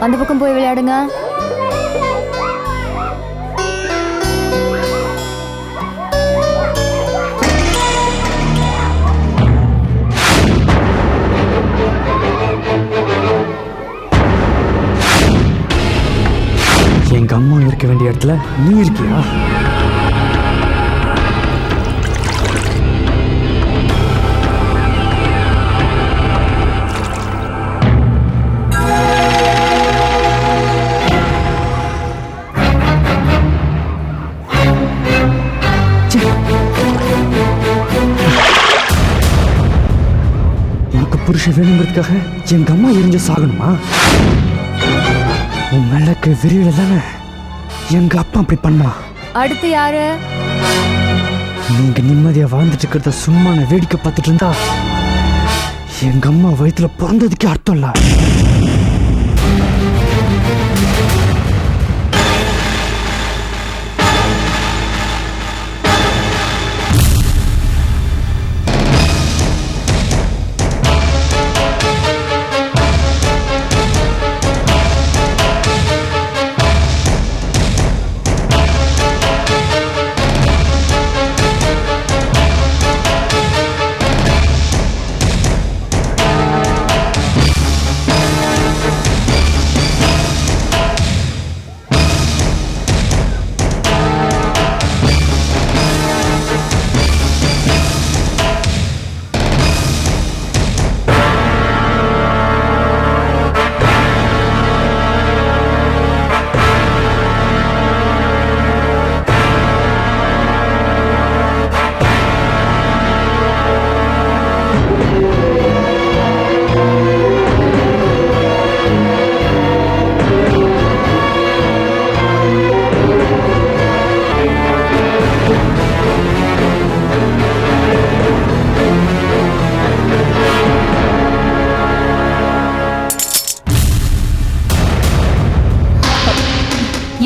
அந்த பக்கம் போய் விளையாடுங்க. எங்க அம்மா இருக்க வேண்டிய இடத்துல நீ இருக்கியா? உனக்கு புருஷன் வேணுங்கிறதுக்காக எங்க அம்மா எரிஞ்சு சாகணுமா? உன் மேலக்கு விரியில தானே எங்க அப்பா அப்படி பண்ணா. அடுத்து யாரு? நீங்க நிம்மதியா வாழ்ந்துட்டு இருக்கிறத சும்மா நான் வேடிக்கை பார்த்துட்டு இருந்தா எங்க அம்மா வயிற்றுல பிறந்ததுக்கே அர்த்தம் இல்ல.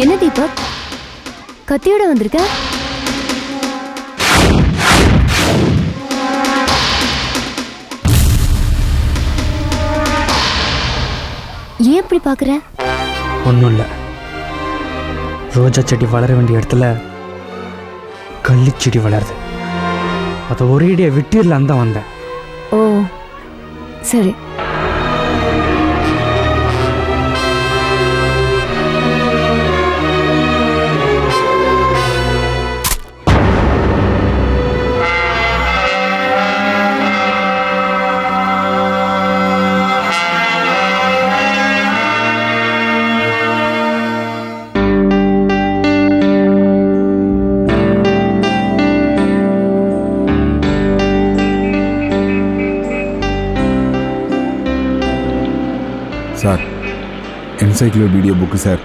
என்ன தீபக், கத்தியோட வந்திருக்க? ஏன் இப்படி பாக்குற? ஒன்றும் இல்லை, ரோஜா செடி வளர வேண்டிய இடத்துல கள்ளி செடி வளருது, அதை ஒரேடியா விட்டிடலான்னு தான் வந்தேன். ஓ சரி. Sir, encyclopedia book sir.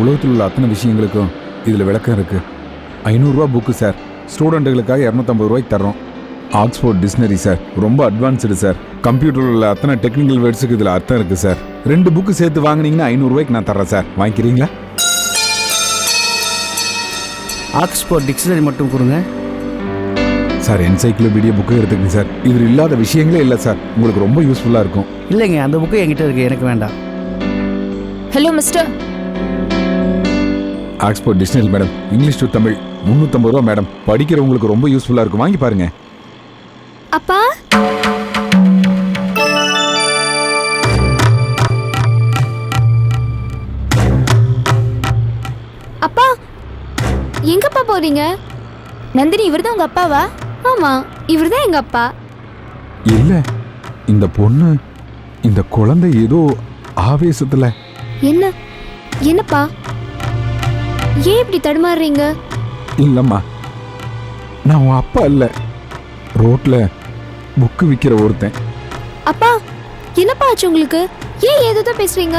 உலகத்தில் உள்ள அத்தனை விஷயங்களுக்கும் இதில் விளக்கம் இருக்குது. 500 ரூபா புக்கு சார். ஸ்டூடெண்ட்டுகளுக்காக 250 ரூபாய்க்கு தர்றோம். ஆக்ஸ்போர்ட் டிக்ஷனரி சார், ரொம்ப அட்வான்ஸ்டு சார். கம்ப்யூட்டரில் உள்ள அத்தனை டெக்னிக்கல் வேர்ட்ஸுக்கு இதில் அர்த்தம் இருக்குது சார். 2 புக்கு சேர்த்து வாங்கினீங்கன்னா 500 ரூபாய்க்கு நான் தர்றேன் சார். வாங்கிக்கிறீங்களா? ஆக்ஸ்போர்ட் டிக்ஷனரி மட்டும் கொடுங்க சார். என்சைக்ளோபீடியா புக்கு எடுத்துக்கங்க சார். இதில் இல்லாத விஷயங்களே இல்லை சார். உங்களுக்கு ரொம்ப யூஸ்ஃபுல்லாக இருக்கும். இல்லைங்க, அந்த புக்கு என்கிட்ட இருக்கு, எனக்கு வேண்டாம். Hello mister. Oxford dictionary madam, English to Tamil, 350 ரூபா மேடம். படிக்கிறவங்களுக்கு ரொம்ப யூஸ்ஃபுல்லாக இருக்கும், வாங்கி பாருங்க. அப்பா, அப்பா எங்கப்பா போறீங்க? நந்தினி, இவர்தான் உங்க அப்பாவா? ஆமா, இவர்தான் எங்க அப்பா. இல்ல, இந்த பொண்ணு, இந்த குழந்தை ஏதோ ஆவேசத்துல. என்னப்பா, ஏன் இப்படி தடுமாறுறீங்க? இல்லம்மா, நான் உன் அப்பா இல்ல, ரோட்ல புக்கு விக்கிற ஒருத்தன். அப்பா, என்னப்பா ஆச்சு உங்களுக்கு? ஏன் ஏதோ பேசுறீங்க?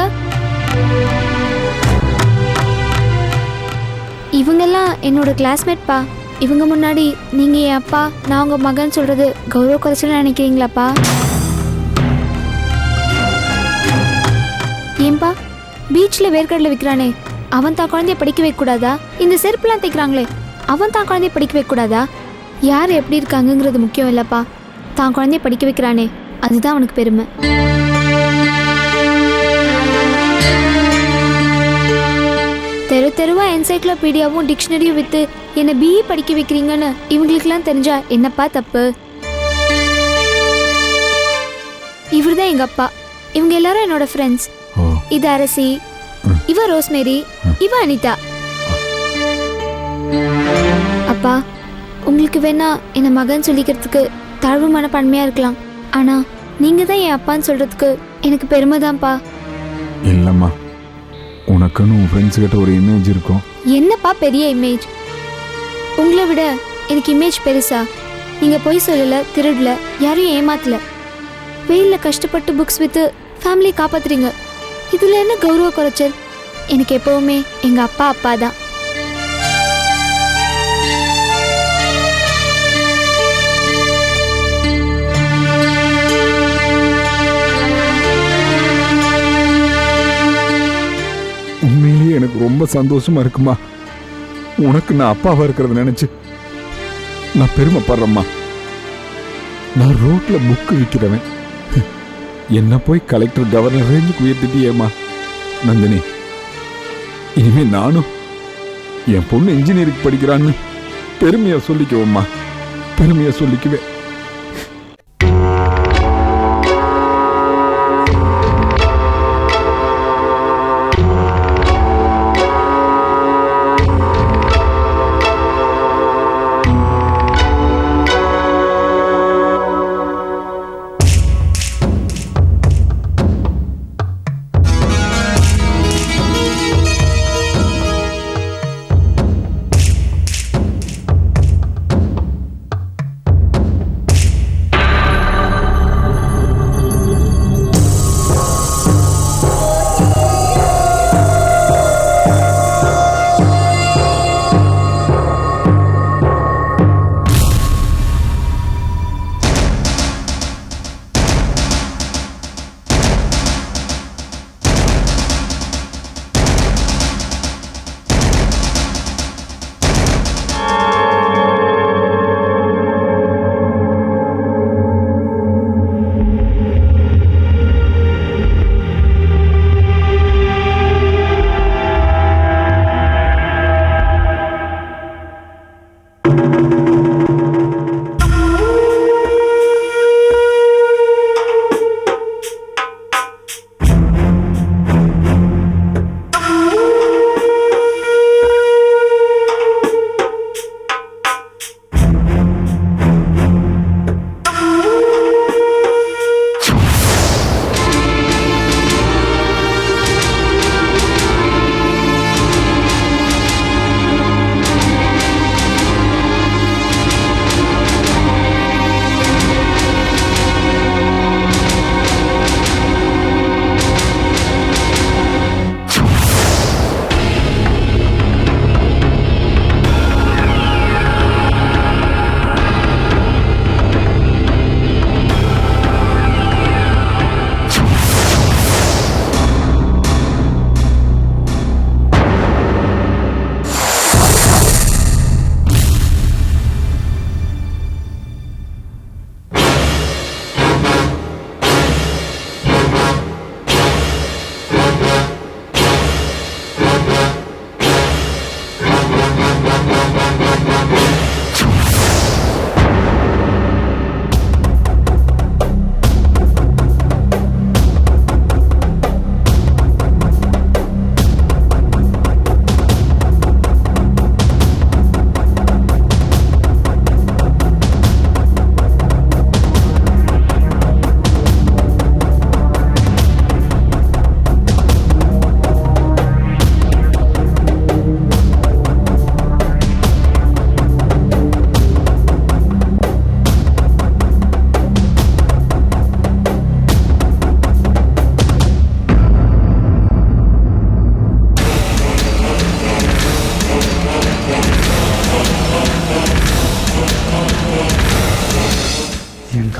இவங்கெல்லாம் என்னோட கிளாஸ்மேட்பா. இவங்க முன்னாடி நீங்க என் அப்பா, நான் உங்க மகன் சொல்றது கௌரவ குறைச்சல் நினைக்கிறீங்களாப்பா? ஏன்பா, பீச்ல வேர்க்கடலை விற்கிறானே, அவன் தான் குழந்தைய படிக்க வைக்க கூடாதா? இந்த செருப்புலாம் தைக்கிறாங்களே, அவன் தான் குழந்தைய படிக்க வைக்க கூடாதா? யார் எப்படி இருக்காங்கிறது முக்கியம் இல்லப்பா, தான் குழந்தைய படிக்க வைக்கிறானே அதுதான் அவனுக்கு பெருமை. தெரு தெருவா என்சைக்ளோபீடியாவும் டிக்ஷனரியும் வித்து என்னை பிஇ படிக்க வைக்கிறீங்கன்னு இவங்களுக்கெல்லாம் தெரிஞ்சா என்னப்பா தப்பு? இவர்தான் எங்க அப்பா. இவங்க எல்லாரும் என்னோட ஃப்ரெண்ட்ஸ். இது அரசி, இவ ரோஸ்மேரி, இவ அனிதா. அப்பா, உங்களுக்கு வேணா என்ன மகன் சொல்லிக்கிறதுக்கு தாழ்வு மனப்பான்மையா இருக்கலாம். ஆனா நீங்க தான் என் அப்பான்னு சொல்றதுக்கு எனக்கு பெருமைதான்ப்பா. இல்லம்மா, உனக்குன்னு உன் ஃப்ரெண்ட்ஸ் கிட்ட ஒரு இமேஜ் இருக்கும். என்னப்பா பெரிய இமேஜ்? உங்களை விட எனக்கு இமேஜ் பெருசா? நீங்க பொய் சொல்லல, திருடல, யாரையும் ஏமாத்தல, வெயில்ல கஷ்டப்பட்டு புக்ஸ் வித்து ஃபேமிலி காப்பாத்துறீங்க. இதுல என்ன கௌரவ குறைச்சல்? எனக்கு எப்பவுமே எங்க அப்பா அப்பா தான். உண்மையிலேயே எனக்கு ரொம்ப சந்தோஷமா இருக்குமா. உனக்கு நான் அப்பாவா இருக்கிறத நினைச்சு நான் பெருமைப்படுறேம்மா. நான் ரோட்ல புக்கு விற்கிறவன், என்ன போய் கலெக்டர் கவர்னர் ரேஞ்சுக்கு உயர்த்திட்டியேம்மா. நந்தினி, இனிமே நானும் என் பொண்ணு இன்ஜினியரிங் படிக்கிறான்னு பெருமையா சொல்லிக்குவேம்மா, பெருமையா சொல்லிக்குவேன்.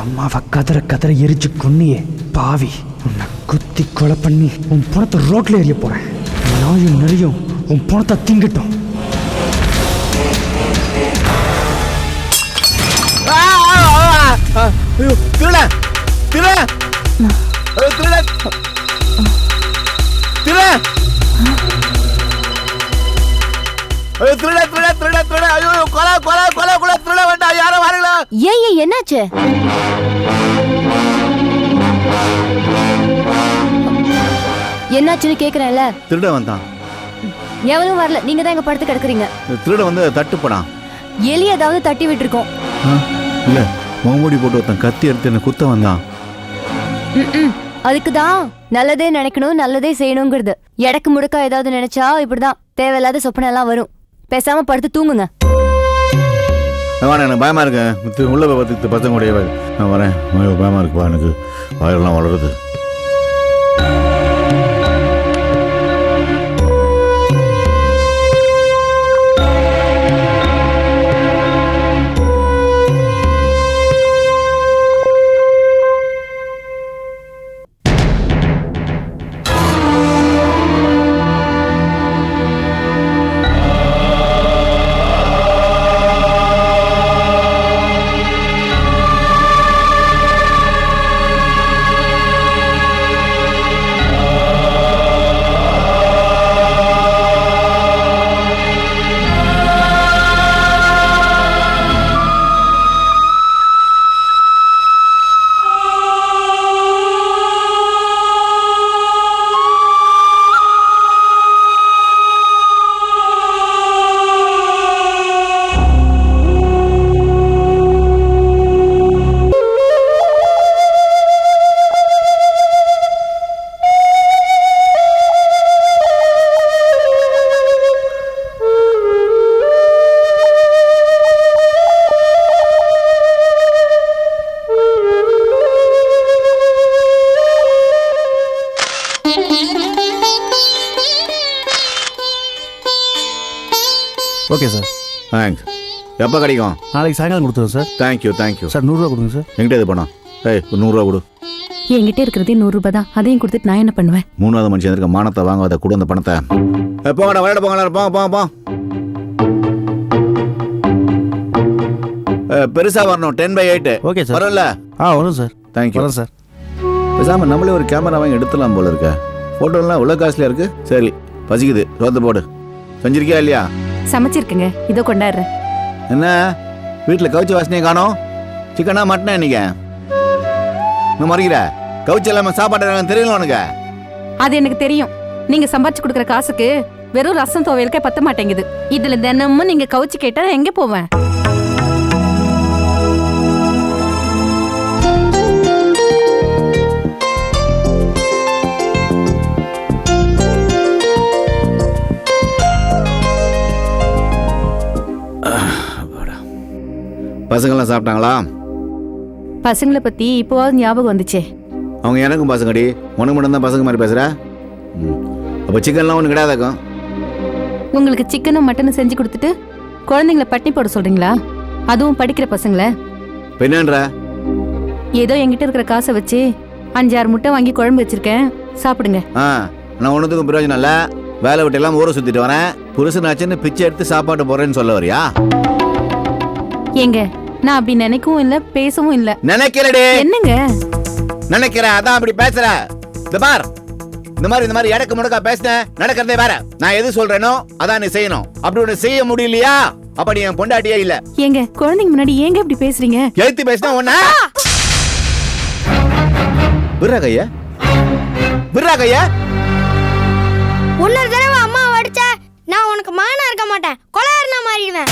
அம்மாவை கதற கதற எரிச்சு கொன்னியே பாவி. உன்னை குத்தி கொலை பண்ணி உன் பணத்தை ரோட்ல எறிய போறேன். நாயும் நிறையும் உன் பணத்தை திங்கட்டும். திருட திருட திருட திருட ஐயோ கொலை கொலை கொலை கொலை திருட வேண்டாம் யாரும் வரல. ஏன் என்னாச்சு? என்னாச்சுன்னு கேக்குறேன்ல. திருட வந்தான். எவனும் வரல, நீங்க தான் இங்க படுத்து கிடக்குறீங்க. திருட வந்து தட்டுப்படான். எலி ஏதாவது தட்டி விட்டுருக்கோம். இல்ல முகமூடி போட்டு ஒருத்தன் கத்தி எடுத்து என்ன குத்த வந்தான். அதுக்குதான் நல்லதே நினைக்கணும் நல்லதே செய்யணுங்கிறது. எடக்கு முடுக்கா ஏதாவது நினைச்சா இப்படிதான் தேவையில்லாத சொப்பனை எல்லாம் வரும். பேசாம படுத்து தூங்குங்க. எனக்கு பயமா இருக்கு. உள்ள பத்து பசங்க கூட நான் வரேன். பயமா இருக்குப்பா, எனக்கு வயரெல்லாம் வளருது. Okay sir, thanks. எப்போ கிடைக்கும்? நாளைக்கு சாயங்காலம் கொடுத்துருவோம் சார். தேங்க்யூ தேங்க்யூ சார் 100 ரூபா கொடுங்க சார். என்கிட்ட இது பணம். ஏய் ஒரு 100 ரூபா கொடு. என்கிட்ட இருக்கிறதே 100 ரூபாய் தான். அதையும் கொடுத்துட்டு நான் என்ன பண்ணுவேன்? மூணாவது மனுஷன் இருக்க மானத்தை வாங்காத கூட அந்த பணத்தை. போங்கடா விளையாட போங்க. போங்க போங்க போங்க. பெருசா வரணும். 10/8. Okay sir. வரல? வரும் சார். தேங்க்யூ. வரும் சார். பேசாம நம்மளே ஒரு கேமரா வாங்கி எடுத்துலாம் போல இருக்க. ஃபோட்டோலாம் இவ்வளோ காஸ்ட்லியா இருக்கு. சரி பசிக்குது, சோத்து போடு. செஞ்சிருக்கியா இல்லையா? சமைச்சிருக்குங்க, இதோ கொண்டாடுறேன். என்ன வீட்டில் கவுச்சி வாசனையை காணோம்? சிக்கனா மட்டனா இன்னைக்கு? இன்னும் மறிக்கிற கவுச்சி இல்லாமல் சாப்பாடு தெரியல உனக்கு? அது எனக்கு தெரியும். நீங்க சம்பாதிச்சு கொடுக்குற காசுக்கு வெறும் ரசம் துவையலுக்கே பத்த மாட்டேங்குது. இதுல தினமும் நீங்க கவுச்சி கேட்டா நான் எங்க போவேன்? பசங்களாம் சாப்பிட்டாங்களா? பசங்களை பத்தி இப்போவாது ஞாபகம் வந்துச்சே. அவங்க எனக்கும் பசங்கடி. உனக்கு மட்டும் தான் பசங்க மாதிரி பேசுற. அப்போ சிக்கன்லாம் ஒன்று கிடையாதாக்கும். உங்களுக்கு சிக்கனும் மட்டனும் செஞ்சு கொடுத்துட்டு குழந்தைங்கள பட்டினி போட சொல்றீங்களா? அதுவும் படிக்கிற பசங்களை. என்னன்ற? ஏதோ என்கிட்ட இருக்கிற காசை வச்சு 5-6 முட்டை வாங்கி குழம்பு வச்சிருக்கேன், சாப்பிடுங்க. நான் ஒன்றுத்துக்கும் பிரயோஜனம் இல்லை. வேலை விட்டு எல்லாம் ஊரை சுத்திட்டு வரேன். புருஷனாச்சுன்னு பிச்சை எடுத்து சாப்பாடு போறேன்னு சொல்ல வரியா? ஏங்க நான் அப்படி நினைக்கவும் இல்ல பேசவும் இல்ல. நினைக்கிறடே. என்னங்க நினைக்கிறேன் அதான் அப்படி பேசுற. இந்த பார், இந்த மாதிரி இடக்கு முடக்கா பேசுனேன். நடக்கிறதே வேற. நான் எது சொல்றேனோ அதான் நீ செய்யணும். அப்படி ஒண்ணு செய்ய முடியலையா அப்ப நீ என் பொண்டாட்டியே இல்ல. ஏங்க குழந்தைங்க முன்னாடி ஏங்க இப்படி பேசுறீங்க? எழுத்து பேசினா ஒண்ணா விர்ரா கையா விர்ரா கையா. இன்னொரு தடவை அம்மா அடிச்ச நான் உனக்கு மகனா இருக்க மாட்டேன், கொலையாரனா மாறிடுவேன்.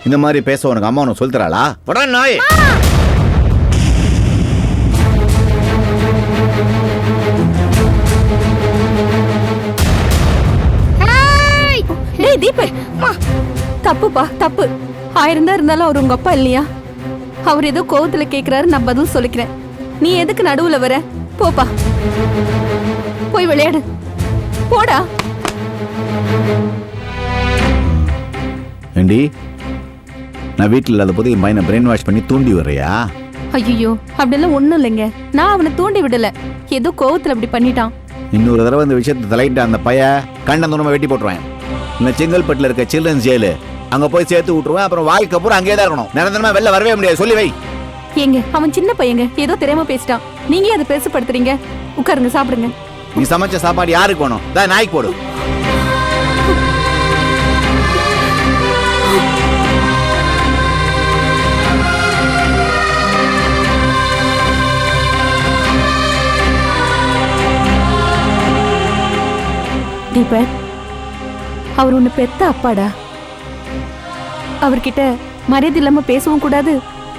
இந்த மாதிரி பேச உனக்கு அம்மா உனக்கு சொல்லி தராளா? போடா நாய். டேய் தீபக், தப்புப்பா தப்பு. 1000 தான் இருந்தாலும் அவர் உங்க அப்பா இல்லையா? அவர் ஏதோ கோவத்துல கேக்குறாரு, நான் பதில் சொல்லிக்கிறேன். நீ எதுக்கு நடுவுல வர? போப்பா, போய் விளையாடு. போடா. ஏண்டி நான் வீட்டில் இல்லாத போது என் பையனை பிரெயின் வாஷ் பண்ணி தூண்டி வர்றியா? ஐயோ அப்படியெல்லாம் ஒண்ணும் இல்லைங்க. நான் அவனை தூண்டி விடல, ஏதோ கோவத்துல அப்படி பண்ணிட்டான். இன்னொரு தடவை இந்த விஷயத்தை தலையிட்ட அந்த பைய கண்டந்தூரமா வெட்டி போட்டுருவேன். இந்த செங்கல்பட்டுல இருக்க சில்ட்ரன்ஸ் ஜெயிலு அங்க போய் சேர்த்து விட்டுருவேன். அப்புறம் வாழ்க்கை பூரா அங்கேயே தான் இருக்கணும். நிரந்தரமா வெளில வரவே முடியாது. சொல்லி வை. ஏங்க அவன் சின்ன பையங்க, ஏதோ தெரியாம பேசிட்டான். நீங்க அதை பெருசுப்படுத்துறீங்க. உட்காருங்க, சாப்பிடுங்க. நீ சமைச்ச சாப்பாடு யாருக்கு வேணும்? தான் நாய்க்கு போடு. தீபக், அவர் உன்னை பெத்த அப்பாடா. அவர்கிட்ட மரியாதை இல்லாம பேசவும் கூடாது,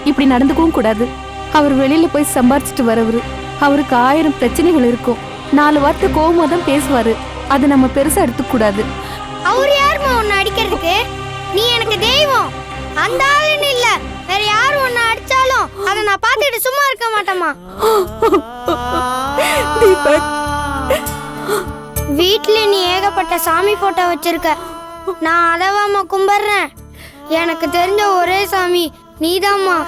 இப்படி நடந்துக்கவும் கூடாது. அவர் வெளியில போய் சம்பாரிச்சிட்டு வரவரு. அவருக்கு 1000 பிரச்சனைகள் இருக்கும். 4 வார்த்தை கோவமா தான் பேசுவாரு. அதை நம்ம பெருசா எடுத்துக்க கூடாது. அவர் யாருமா உன்னை அடிக்கிறதுக்கு? நீ எனக்கு தெய்வம். அந்த ஆளுன்னு இல்ல, வேற யாரு உன்னை அடிச்சாலும் அதை நான் பார்த்துட்டு சும்மா இருக்க மாட்டேமா. தீபக், வீட்ல நீ ஏகப்பட்ட சாமி போட்டோ வச்சிருக்க. நான் அதவாமா கும்பிடுறேன். எனக்கு தெரிஞ்ச ஒரே சாமி நீதாம்மா.